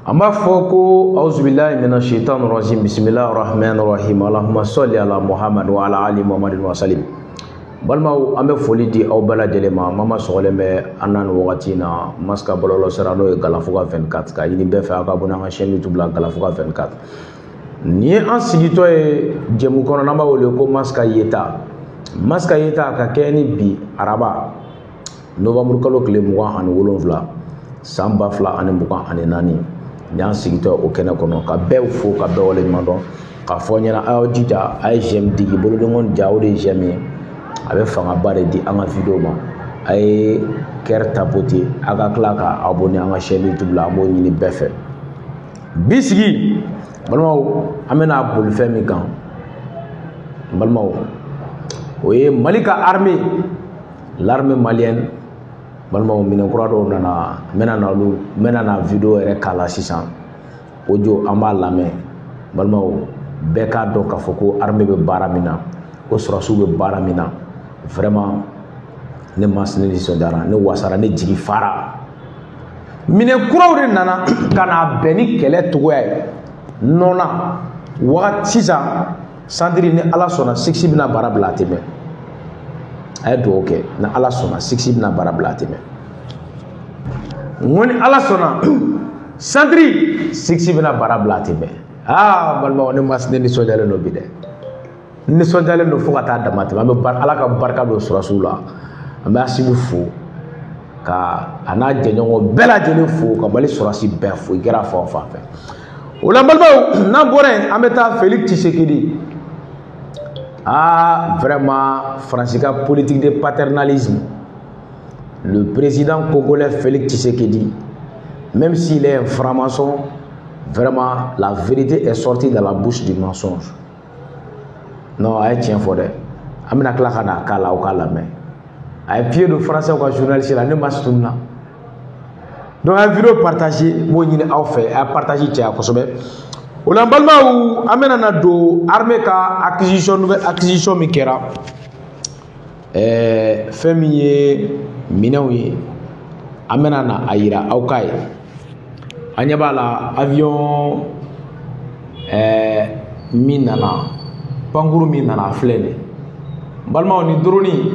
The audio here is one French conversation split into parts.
Amba foko auzubillahi minash shaitanir rajim bismillahir rahmanir rahim Allahumma salli ala Muhammad wa ala ali Muhammadin wa sallim. Balma ambe foli di aw bala jelema mama sogolembe anan wagati na maska bololo serano e Galafuga 24 ka yini be fa ka bona chaîne YouTube la Galafuga 24 ni an sigito e jemu kono namba wole ko maska yeta ka keni bi araba novembre kalo kile mugan ani wolonfla samba fla ani mugan ani nani nyan sigito o kene kono ka bew fo ka bewole mando ka fonyana aw jija ay jem digi bolo ngon jawde jemi abe fanga bare di anga video ma ay ker tapoti aga klaka abonné anga chaîne YouTube la mo ñini befe bisigi balmaw amena bol femi kan balmaw oye malika armée l'armée malienne balmaw minen kurado nana menana video ere kala sisan audio amba lame balmaw beka do ka foko armée be baramina ko surasu be baramina vraiment ne masne ni sondara ne wasara ne jigi fara minen kurawre nana kana beni kele tugoya nona wakati sisan sandiri ni ala sona 6 bina barabla teme ay do okay na ala sona 6 bina barabla teme ngoni ala sona sandiri 6 bina barabla teme balma ne masne ni sondara no bide ni sondale no fuka ta damate ambe ala ka barka do surasula ambe asibu fu ka ana jenyo bela jeni fu ka bali surasi be fu igera fa fe ola balba na bore ameta Félix Tshisekedi vraiment francica politique de paternalisme. Le président congolais Félix Tshisekedi, même s'il est un franc-maçon, vraiment la vérité est sortie de la bouche du mensonge. Non, elle tient fort. Amina klakana kala ou kala mais. Ay pied de français ou journaliste là ne mastouna. Donc un vidéo partagé, moi ni a fait, a partagé tia kosobe. Olambalma ou amena na do armée ka acquisition nouvelle acquisition mi kera. Femiye minawi amena na ayira aukai. Anyabala avion minana panguru mi nana flene balma ni droni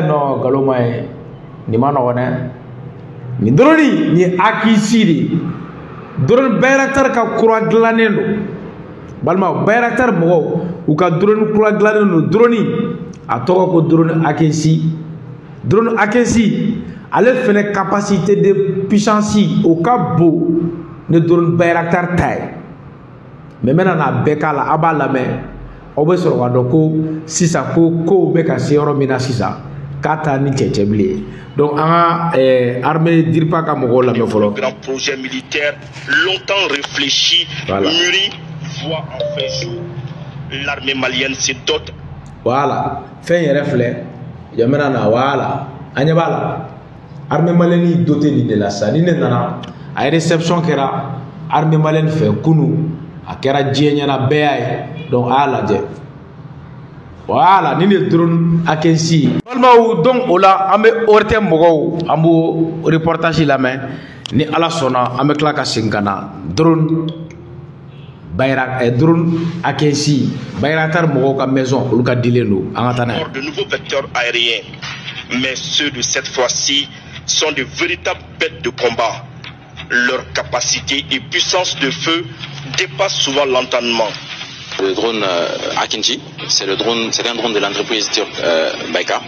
no galoma ni mano wona ni droni ni akisidi drone bayraktar ka kura glanendo balma bayraktar mo u ka drone kura glanendo droni atoko ko drone akesi ale fene capacité de puissance au cabo ne drone bayraktar taille mais maintenant na bekala abala me obe soro wa doko sisa ko be ka sero mina sisa kata ni tchetcheble donc armée dirpa ka mo la me folo grand projet militaire longtemps réfléchi mûri voit en fait l'armée malienne se dote voilà fin reflet yamena na wala anyabala armée malienne doté ni de la sa ni nana ay réception kera armée malienne fait kunu a kera djenya beay donc ala je voilà ni ne drone akensi balma donc ola ambe orte mogo ambo reportage la main ni ala sona ambe klaka singana drone bayrak et drone akensi bayratar mogo ka maison uluka dilendo angatana de nouveaux vecteurs aériens mais ceux de cette fois-ci sont de véritables bêtes de combat. Leur capacité et puissance de feu dépassent souvent l'entendement. Le drone Akinci, c'est un drone de l'entreprise turque Baykar,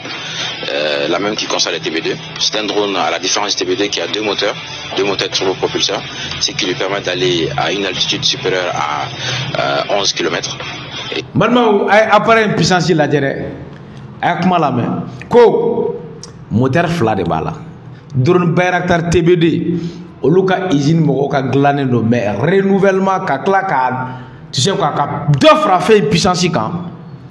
la même qui conçoit les TB2. C'est un drone à la différence du TB2 qui a deux moteurs turbopropulseurs, ce qui lui permet d'aller à une altitude supérieure à 11 km. Maintenant, appareil puissance la dirait, avec la main, moteur flat de bala, drone Bayraktar TB2. Oluka usine moko ka glané no mais renouvellement ka klaka tu sais quoi ka d'offre fait puissance kan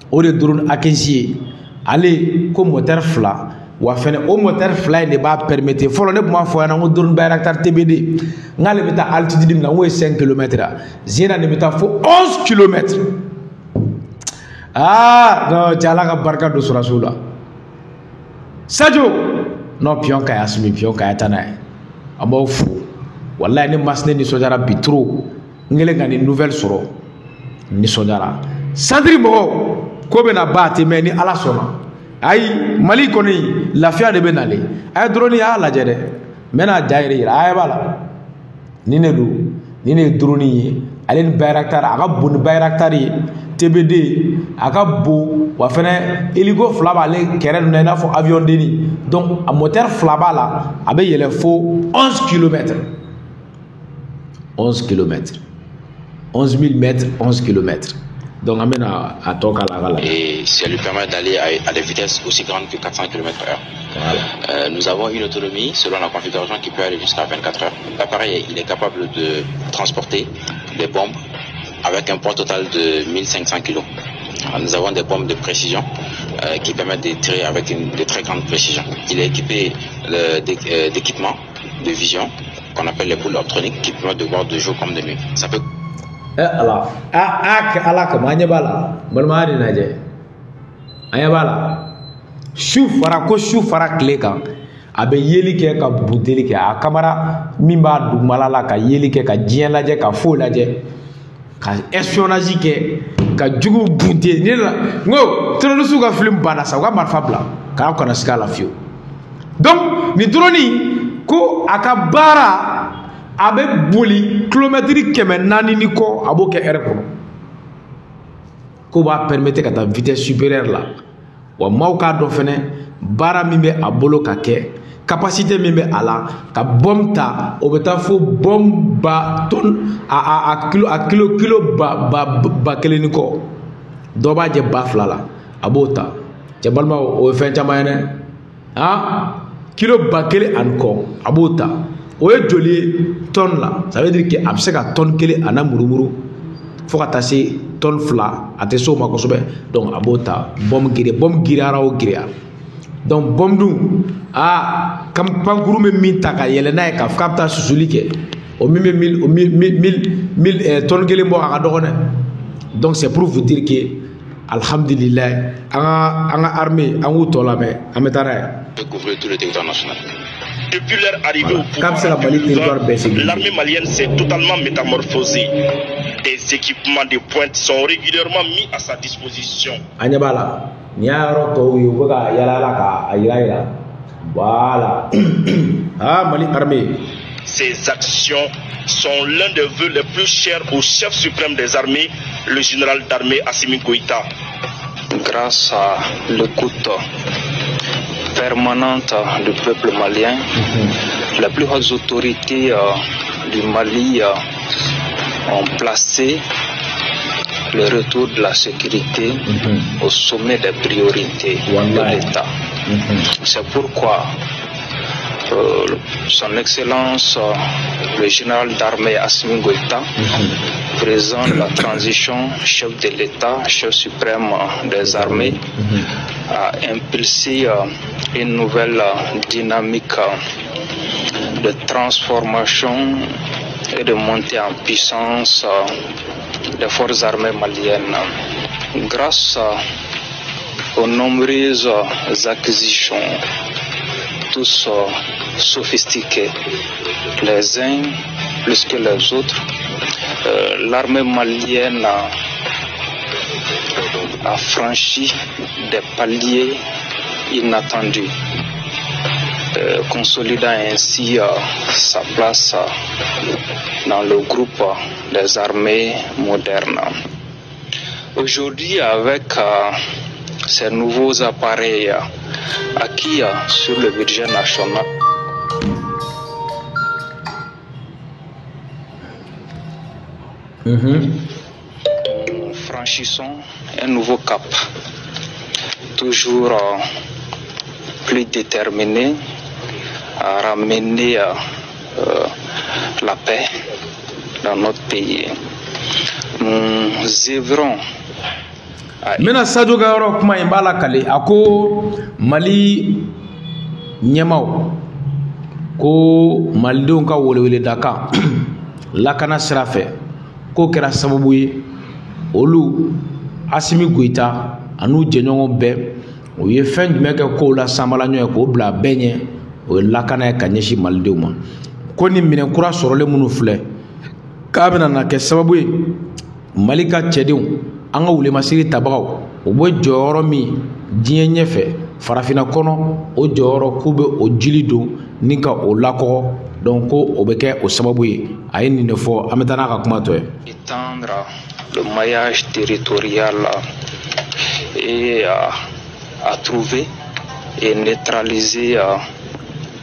o de drone akensi aller ko moteur fla wa fene o moteur fla ne ba permettre folo ne ma fo na drone Bayraktar TB2 ngale bita altitude na wo 5 km zena ne bita fo 11 km no jala ka barka do surasula Sadio no pion ka asmi pion ka tanay amo fu wallahi ne masne ni sojara bitro ngele ngani nouvelle soro ni sojara sadri mo ko be na baati mais ni ala sona ay mali koni lafiya de be nale ay drone ya la jede mena jairi ay bala ni ne du ni ne drone yi alen bayraktar aga bun bayraktari TBD aga bo wa fene hélico flaba le keren na na fo avion deni donc a moteur flaba la abe yele fo 11 km 11 km 11 000 mètres 11 km donc amena à toka la et ça lui permet d'aller à des vitesses aussi grandes que 400 km/h. Voilà. Nous avons une autonomie selon la configuration qui peut aller jusqu'à 24 heures. L'appareil il est capable de transporter des bombes avec un poids total de 1500 kg. Nous avons des bombes de précision qui permettent de tirer avec de très grande précision. Il est équipé d'équipements de vision qu'on appelle les boules optroniques qui permettent de voir de jour comme de nuit. Ça peut... Allah comme anyabala balmari naje anyabala chou fara clé kan abe yeli ke ka buteli ke a camera mimba du malala ka yeli ke ka dien laje ka fo laje ka espionnage ke ka jugu bunte ni la ngo tro su ka film bana sa ka marfa bla ka ko na skala fio donc ni droni ko akabara abe boli kilométre kɛmɛ 4 ni kɔ a b'o kɛ heure kɔnɔ ko b'a permettre ka taa vitesse supérieure la wa maaw k'a dɔn fɛnɛ baara min bɛ a bolo ka kɛ capacité min bɛ a la ka bombe ta o bɛ taa fo bombe ba tonne a kilo ba kelen ni kɔ dɔ b'a jɛ ba 2 la a b'o ta cɛ balimaw o ye fɛn caman ye dɛ kilo ba kelen ani kɔ a b'o ta o ye joli tonne la ça veut dire que a bɛ se ka tonne kelen ana murumuru fo ka taa se tonne 2 a tɛ se o ma kosɛbɛ donc a b'o ta bombe giriyara o giriyara donc bombe dun pankuru bɛ min ta ka yɛlɛ n'a ye k'a fɔ k'a bɛ taa susuli kɛ o min bɛ 1000 tonne kelen bɔ a ka dɔgɔ dɛ donc c'est pour vous dire que alhamdulillah an ka armée an k'u tɔ lamɛn an bɛ taa n'a ye. Couvrir tout le territoire national. Depuis leur arrivée au pouvoir, l'armée malienne s'est totalement métamorphosée. Des équipements de pointe sont régulièrement mis à sa disposition. Voilà. Mali armée. Ces actions sont l'un des vœux les plus chers au chef suprême des armées, le général d'armée Assimi Goïta. Grâce à l'écoute permanente du peuple malien, les plus hautes autorités du Mali ont placé le retour de la sécurité au sommet des priorités de l'État. C'est pourquoi son Excellence le général d'armée Assimi Goïta, président de la transition, chef de l'État, chef suprême des armées, a impulsé une nouvelle dynamique de transformation et de montée en puissance des forces armées maliennes. Grâce aux nombreuses acquisitions, tous sophistiqués, les uns plus que les autres, l'armée malienne a franchi des paliers inattendus, consolidant ainsi sa place dans le groupe des armées modernes. Aujourd'hui, avec ces nouveaux appareils acquis sur le budget national, nous franchissons un nouveau cap, toujours plus déterminé à ramener la paix dans notre pays. Nous œuvrons. Mena Sadio Gayoro kuma in bala kale ako Mali nyemaw ko malidenw ka welewele daka lakana sira fɛ ko kɛra sababu ye olu Assimi Goïta anu jɛɲɔgɔn bɛɛ o ye fɛn jumɛn kɛ kow la sanbala ɲɔgɔn ye k'o bila bɛɛ ɲɛ o ye lakana ye ka ɲɛsin malidenw ma ko ni minɛn kura sɔrɔlen minnu filɛ k'a bɛna na kɛ sababu ye Mali ka cɛdenw an ka wulimasiri tabagaw o bɛ jɔyɔrɔ min diɲɛ ɲɛfɛ farafinna kɔnɔ o jɔyɔrɔ k'u bɛ o jili don ni ka o lakɔgɔ donc ko o bɛ kɛ o sababu ye a ye nin de fɔ an bɛ taa n'a ka kuma tɔ ye. Étendre le maillage territorial et à trouver et neutraliser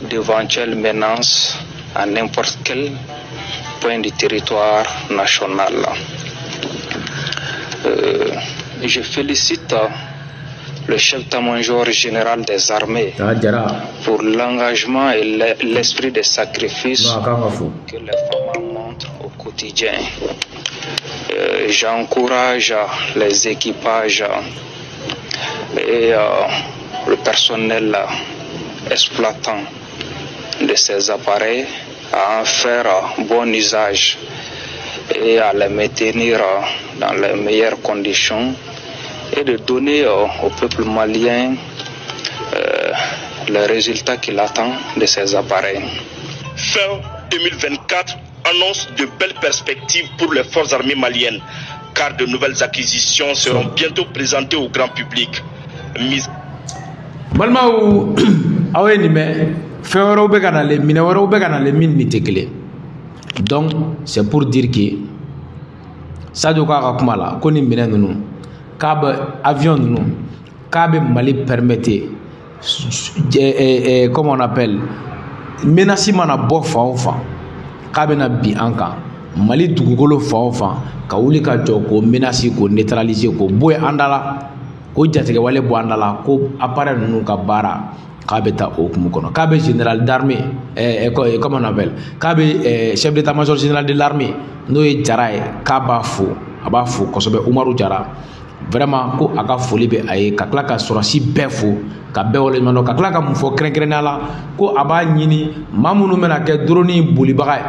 d'éventuelles menaces à n'importe quel point du territoire national. Je félicite le chef d'état-major général des armées pour l'engagement et l'esprit de sacrifice que les femmes montrent au quotidien. J'encourage les équipages et le personnel exploitant de ces appareils à en faire bon usage et à les maintenir dans les meilleures conditions et de donner au peuple malien les résultats qu'il attend de ces appareils. Fin 2024 annonce de belles perspectives pour les forces armées maliennes, car de nouvelles acquisitions seront bientôt présentées au grand public. Balmaw aw ye nin mɛn fɛn wɛrɛw bɛ ka nalen minɛ wɛrɛw bɛ ka nalen min ni tɛ kelen donc c'est pour dire que Sadio k'a ka kuma la ko nin minɛ ninnu k'a bɛ avion ninnu k'a bɛ Mali permettre comme on appelle menace mana bɔ fan o fan k'a bɛna bin an kan Mali dugukolo fan o fan ka wuli ka jɔ k'o menace k'o neutraliser k'o bɔ yen an da la ko jatigɛwale bɔ an da la ko appareil ninnu ka baara k'a bɛ taa o hukumu kɔnɔ k'a bɛ général d'armée comme on appelle k'a bɛ chef d'état-major général de l'armée n'o ye Jara ye k'a b'a fo a b'a fo kosɛbɛ Umaru Jara vraiment ko a ka foli bɛ a ye ka tila ka sɔrɔsi bɛɛ fo ka bɛɛ waleɲuman dɔn ka tila ka mun fɔ kɛrɛnkɛrɛnnenya la ko a b'a ɲini maa minnu bɛna kɛ drone bolibaga ye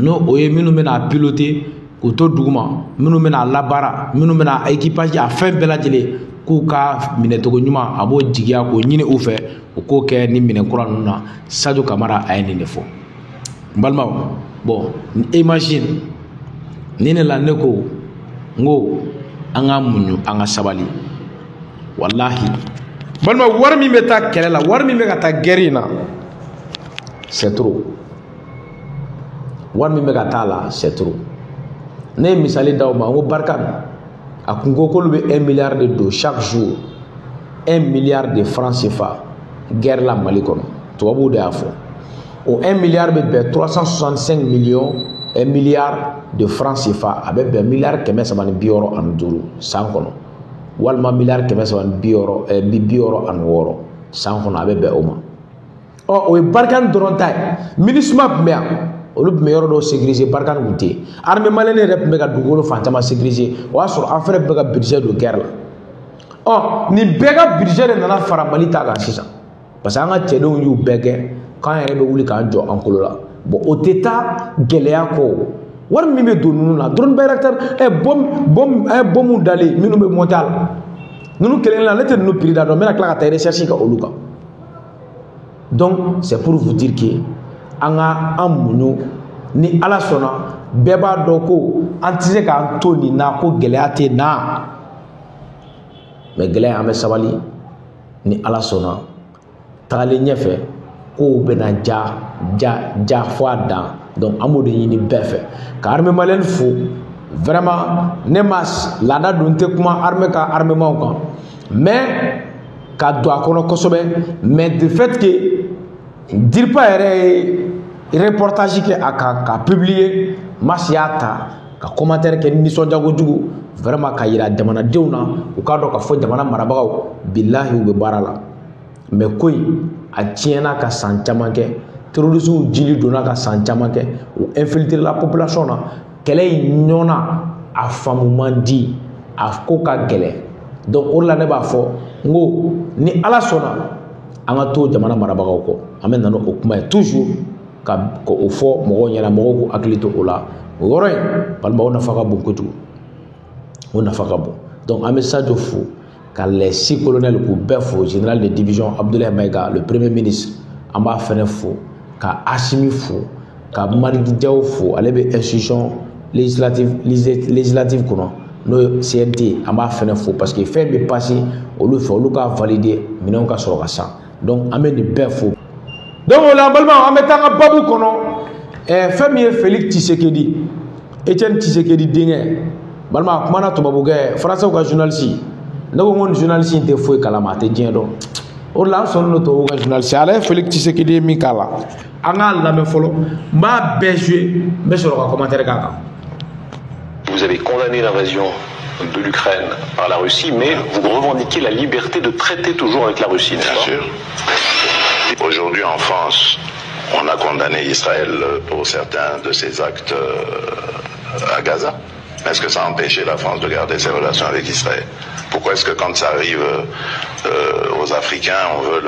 n'o o ye minnu bɛna piloter k'u to duguma minnu bɛna labaara minnu bɛna équipage a fɛn bɛɛ lajɛlen k'u ka minɛcogo ɲuman a b'o jigiya k'o ɲini u fɛ u k'o kɛ ni minɛn kura ninnu na Sadio Kamara a ye nin de fɔ n balimaw bon imagine ni ne la ne ko n ko an ka muɲu an ka sabali wallahi balimaw wari min bɛ taa kɛlɛ la wari min bɛ ka taa guerre in na c'est trop wari min bɛ ka taa la c'est trop ne ye misali d'aw ma n ko Barkhane a kun ko k'olu bɛ 1 milliard de don chaque jour 1 milliard de francs CFA guerre la Mali kɔnɔ tubabuw de y'a fɔ o 1 milliard bɛ bɛn 365 millions 1 milliard de francs CFA a bɛ bɛn miliyari 365 san kɔnɔ walima miliyari 366 san kɔnɔ a bɛ bɛn o ma o ye Barkhane dɔrɔn ta ye MINUSMA tun bɛ yan olu tun bɛ yɔrɔ dɔw sécuriser Barkhane tun tɛ yen armée malienne yɛrɛ tun bɛ ka dugukolo fan caman sécuriser o y'a sɔrɔ an fɛnɛ bɛ ka budget don guerre la nin bɛɛ ka budget de nana fara Mali ta kan sisan parce que an ka cɛdenw y'u bɛɛ kɛ k'an yɛrɛ bɛ wuli k'an jɔ an kolo la bon o tɛ taa gɛlɛya kɔ wari min bɛ don ninnu na drone bayraktar bombe dalen minnu bɛ monter a la ninnu kelen la ne tɛ ninnu prix da dɔn n bɛna tila ka taa recherche kɛ olu kan donc c'est pour vous dire que an ka an muɲu ni Ala sɔnna bɛɛ b'a dɔn ko an tɛ se k'an to nin na ko gɛlɛya tɛ na mais gɛlɛya an bɛ sabali ni Ala sɔnna tagalen ɲɛfɛ kow bɛna ja fo a dan donc an b'o de ɲini bɛɛ fɛ ka armée malienne fo vraiment ne ma laada dun tɛ kuma armée ka armement kan mais ka don a kɔnɔ kosɛbɛ mais de fait que DIRPA yɛrɛ ye reportage kɛ a kan ka publier Masi y'a ta ka commentaire kɛ nisɔndiya kojugu vraiment ka yira jamanadenw na u k'a dɔn k'a fɔ jamana marabagaw bilahi u bɛ baara la mais ko in a tiɲɛna ka san caman kɛ terroristes jili donna ka san caman kɛ u infiltrer la population na kɛlɛ in ɲɔna a faamu man di a ko ka gɛlɛn donc o de la ne b'a fɔ n ko ni Ala sɔnna an ka to jamana marabagaw kɔ an bɛ na n'o kuma ye toujours ka o fɔ mɔgɔw ɲɛna mɔgɔw k'u hakili to o la o yɔrɔ in balima o nafa ka bon kojugu o nafa ka bon donc an bɛ Sadio fo ka les 6 colonels k'u bɛɛ fo général de division Abdoulaye Maïga le premier ministre an b'a fɛnɛ fo ka Asimi fo ka Maliki Diaw fo ale be institution législative kono no CNT amba fene fo parce que fait be passé olu fo olu ka valider minɛnw ka sɔrɔ ka san donc an bɛ nin bɛɛ fo donc o la balima an bɛ taa an ka babu kɔnɔ fɛn min ye Félix Tshisekedi Etienne Tshisekedi denkɛ balima a kumana tubabukɛ français ka journaliste ne ko n journaliste in tɛ foyi kalama a tɛ diɲɛ dɔn o la an sɔnnen don tubabu ka journaliste ale ye Félix Tshisekedi ye min k'a la an k'a lamɛn fɔlɔ n b'a bɛɛ jouer n bɛ sɔrɔ ka commentaire k'a kan. Vous avez condamné l'invasion de l'Ukraine par la Russie, mais vous revendiquez la liberté de traiter toujours avec la Russie, n'est-ce pas ? Bien sûr. Aujourd'hui en France, on a condamné Israël pour certains de ses actes à Gaza. Est-ce que ça a empêché la France de garder ses relations avec Israël? Pourquoi est-ce que quand ça arrive aux Africains, on veut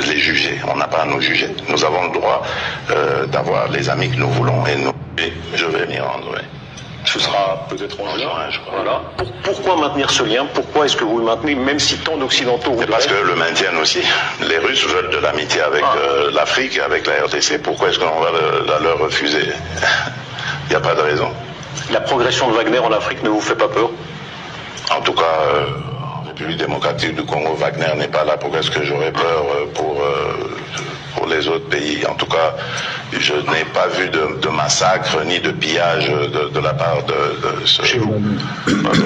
les juger? On n'a pas à nous juger. Nous avons le droit d'avoir les amis que nous voulons et nous, je vais m'y rendre. Oui. Ce sera peut-être en juin, je crois. Voilà. Pourquoi maintenir ce lien? Pourquoi est-ce que vous le maintenez, même si tant d'Occidentaux vous parce que le maintiennent aussi. Les Russes veulent de l'amitié avec l'Afrique et avec la RDC. Pourquoi est-ce qu'on va la leur refuser? Il n'y a pas de raison. La progression de Wagner en Afrique ne vous fait pas peur? En tout cas, en République démocratique du Congo, Wagner n'est pas là. Pourquoi est-ce que j'aurais peur pour les autres pays? En tout cas, je n'ai pas vu de massacre ni de pillage de la part de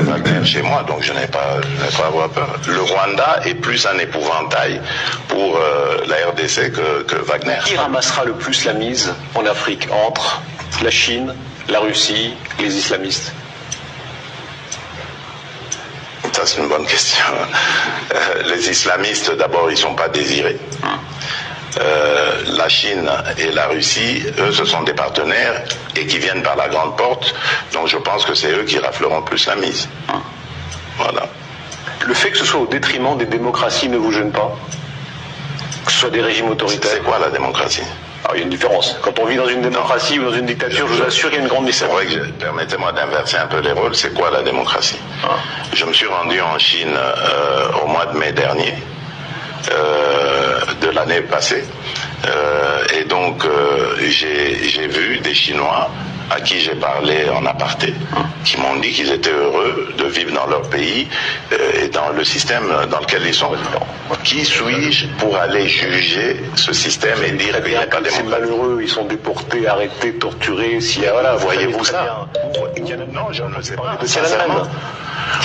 Wagner chez moi, donc je n'ai pas à avoir peur. Le Rwanda est plus un épouvantail pour la RDC que Wagner. Qui ramassera le plus la mise en Afrique entre la Chine, la Russie, les islamistes? Ça, c'est une bonne question. Les islamistes, d'abord, ils ne sont pas désirés. La Chine et la Russie, eux, ce sont des partenaires et qui viennent par la grande porte. Donc je pense que c'est eux qui rafleront plus la mise. Voilà. Le fait que ce soit au détriment des démocraties ne vous gêne pas? Que ce soit des régimes autoritaires? C'est quoi la démocratie? Alors, il y a une différence. Quand on vit dans une démocratie ou dans une dictature, je vous assure qu'il y a une grande différence. C'est vrai que, permettez-moi d'inverser un peu les rôles, c'est quoi la démocratie? Je me suis rendu en Chine au mois de mai dernier, de l'année passée, et donc j'ai vu des Chinois à qui j'ai parlé en aparté, qui m'ont dit qu'ils étaient heureux de vivre dans leur pays et dans le système dans lequel ils sont. Qui suis-je pour aller juger ce système et dire qu'il n'y a pas de démocratie? C'est malheureux, ils sont déportés, arrêtés, torturés. Voilà, voyez-vous ça? Non, je ne le sais pas. Sincèrement.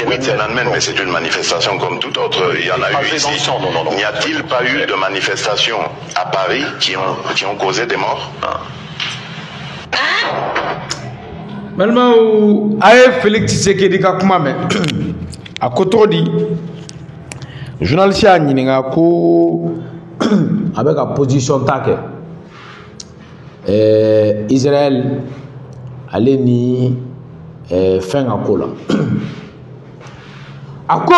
Oui, Tiananmen, mais c'est une manifestation comme toute autre. Il y en a eu ici. N'y a-t-il pas eu de manifestations à Paris qui ont causé des morts? Malma aye Félix Tshisekedi ka kuma mɛ a ko tɔgɔ di journaliste y'a ɲininka ko a bɛ ka position ta kɛ Israël ale ni fɛn ka ko la a ko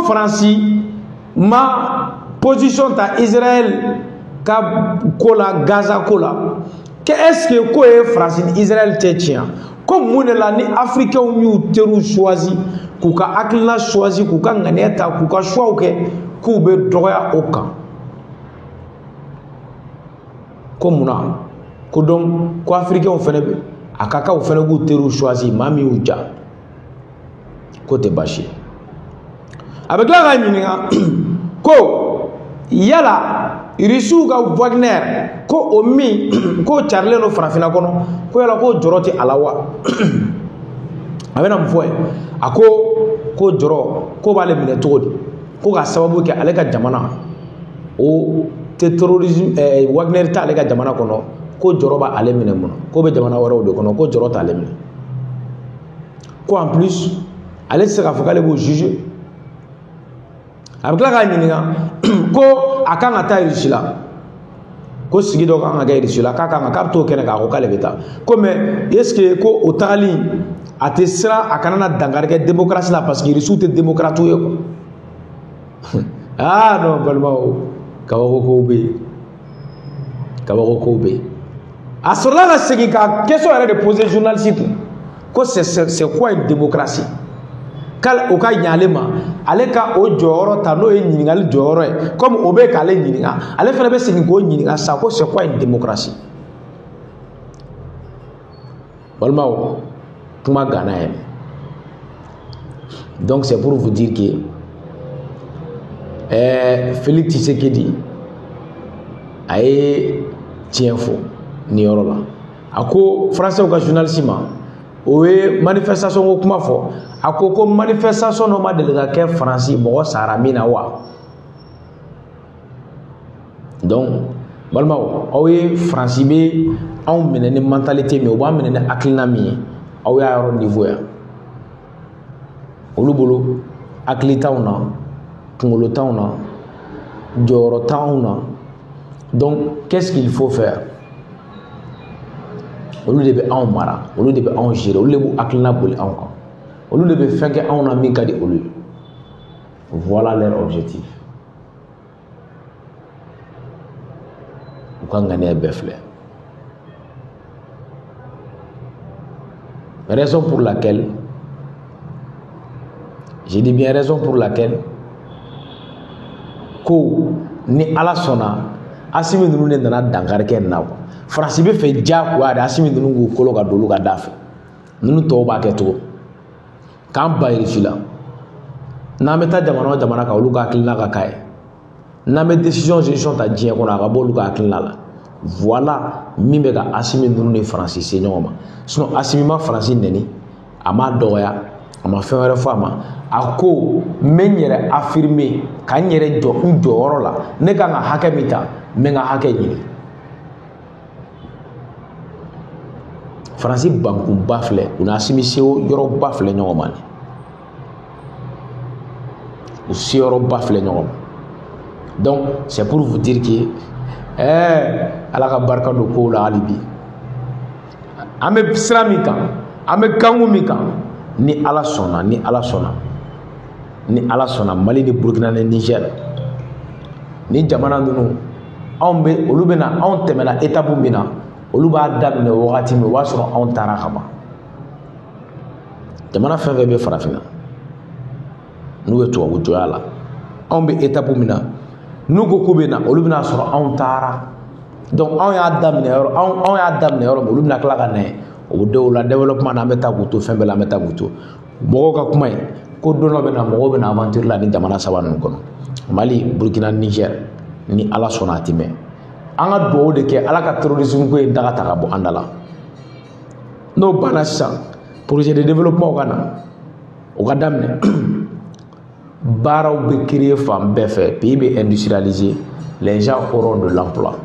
Faransi ma position ta Israël ka ko la Gaza ko la est-ce que ko ye France ni Israël tɛ tiɲɛ ko mun de la ni africains y'u teriw choisi k'u ka hakilina choisi k'u ka ŋaniya ta k'u ka choix kɛ k'u bɛ dɔgɔya o kan ko munna ko donc ko africains fɛnɛ bɛ a ka kan u fɛnɛ k'u teriw choisi maa min y'u ja ko tɛ baasi ye a bɛ tila k'a ɲininka ko yala Russiw ka Wagner ko o min ko carilen no farafina kɔnɔ ko yala ko jɔrɔ tɛ a la wa a bɛna mun fɔ ye a ko jɔrɔ ko b'ale minɛ cogo di ko ka sababu kɛ ale ka jamana o tɛ terrorisme Wagner tɛ ale ka jamana kɔnɔ ko jɔrɔ b'ale minɛ mun na ko bɛ jamana wɛrɛw de kɔnɔ ko jɔrɔ t'ale minɛ ko en plus ale tɛ se k'a fɔ k'ale b'o juger a bɛ tila k'a ɲininka ko a kan ka taa Russie la ko sigi dɔ kan ka kɛ Russie la k'a bɛ t'o kɛnɛ k'a ko k'ale bɛ taa ko mais est-ce que ko o tagali a tɛ siran a kana na dankari kɛ démocratie la parce que Russiw tɛ démocrate ye quoi ah non balimaw kabakokow bɛ yen kabakokow bɛ yen a sɔrɔla ka segin ka question yɛrɛ de poser journaliste kun ko c'est quoi une démocratie kal o ka ɲale ma ale ka o jɔyɔrɔ ta n'o ye ɲininkali jɔyɔrɔ ye comme o bɛ k'ale ɲininka ale fana bɛ segin k'o ɲininka sa ko c'est quoi une démocratie balimaw kuma gana ye donc c'est pour vous dire que Félix Tshisekedi a ye tiɲɛ fɔ nin yɔrɔ la a ko français ka journaliste ma o ye manifestation ko kuma fɔ a ko manifestation dɔ ma deli ka kɛ Faransi mɔgɔ sara min na wa donc balimaw aw ye Faransi bɛ anw minɛ ni mentalité min ye u b'an minɛ ni hakilina min ye aw y'a yɔrɔ niveau yan olu bolo hakili t'anw na kunkolo t'anw na jɔyɔrɔ t'anw na donc qu'est-ce qu'il faut faire olu de bɛ anw mara olu de bɛ anw gérer olu de b'u hakilina boli anw kan olu de bɛ fɛn kɛ anw na min ka di olu ye voilà leur objectif u ka ŋaniya bɛɛ filɛ raison pour laquelle je dis bien raison pour laquelle ko ni Ala sɔnna Asimi ninnu de nana dankari kɛ nin na quoi Faransi bɛ fɛ diyagoya de Asimi ninnu k'u kolo ka don olu ka da fɛ ninnu tɔw b'a kɛ cogo k'an ba yirisi la n'an bɛ taa jamana o jamana kan olu ka hakilina ka k'a ye n'an bɛ décision ta diɲɛ kɔnɔ a ka bɔ olu ka hakilina la voilà min bɛ ka Asimi ninnu ni Faransi se ɲɔgɔn ma sinon Asimi ma Faransi nɛni a m'a dɔgɔya a ma fɛn wɛrɛ fɔ a ma a ko n bɛ n yɛrɛ affirmer ka n yɛrɛ jɔ n jɔyɔrɔ la ne kan ka hakɛ min ta n bɛ n ka hakɛ ɲini Faransi bankunba filɛ u ni Asimi se yɔrɔba filɛ ɲɔgɔn ma u se yɔrɔba filɛ ɲɔgɔn ma donc c'est pour vous dire que Ala ka barika don kow la hali bi an bɛ sira min kan an bɛ kanku min kan ni Ala sɔnna ni Ala sɔnna ni Ala sɔnna Mali ni Burkina ni Niger ni jamana ninnu anw bɛ olu bɛ na anw tɛmɛna étape min na olu b'a daminɛ wagati min o b'a sɔrɔ anw taara ka ban jamana fɛn fɛn bɛ farafinna n'u bɛ tubabu jɔya la anw bɛ étape min na n'u ko k'u bɛ na olu bɛna sɔrɔ anw taara donc anw y'a daminɛ yɔrɔ min olu bɛna tila ka na ye o bɛ dɔw la développement na an bɛ taa k'u to fɛn bɛɛ la an bɛ taa k'u to mɔgɔw ka kuma ye ko don dɔ bɛ na mɔgɔw bɛ na aventure la ni jamana saba ninnu kɔnɔ Mali Burkina Niger ni Ala sɔnna a ti mɛn an ka dugawu de kɛ Ala ka terrorisme ko in daga ta ka bɔ an da la n'o banna sisan projet de développement ka na o ka daminɛ baaraw bɛ créer fan bɛɛ fɛ pays bɛ industrialiser les gens auront de l'emploi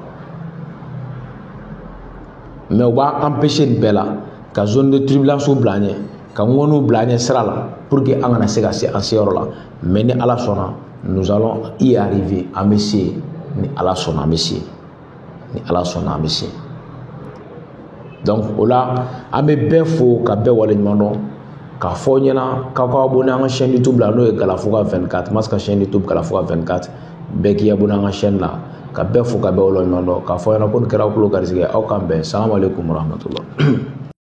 mais u b'a empêcher nin bɛɛ la ka zone de turbulence bila an ɲɛ ka ŋɔniw bila an ɲɛ sira la pour que an kana se ka se an seyɔrɔ la mais ni Ala sɔnna nous allons y arriver an bɛ se ni Ala sɔnna an bɛ se ni Ala sɔnna an bɛ se donc o la an bɛ bɛɛ fo ka bɛɛ waleɲuman dɔn k'a fɔ ɲɛna k'aw ka abonné an ka chaîne YouTube la n'o ye Galafuga 24 Mas ka chaîne YouTube Galafuga 24 bɛɛ k'i abonné an ka chaîne la ka bɛɛ fo ka bɛɛ waleɲuman dɔn k'a fɔ ɲɛna ko nin kɛra aw tulo garisɛgɛ aw k'an bɛn salamu aleykum wa rahmatullah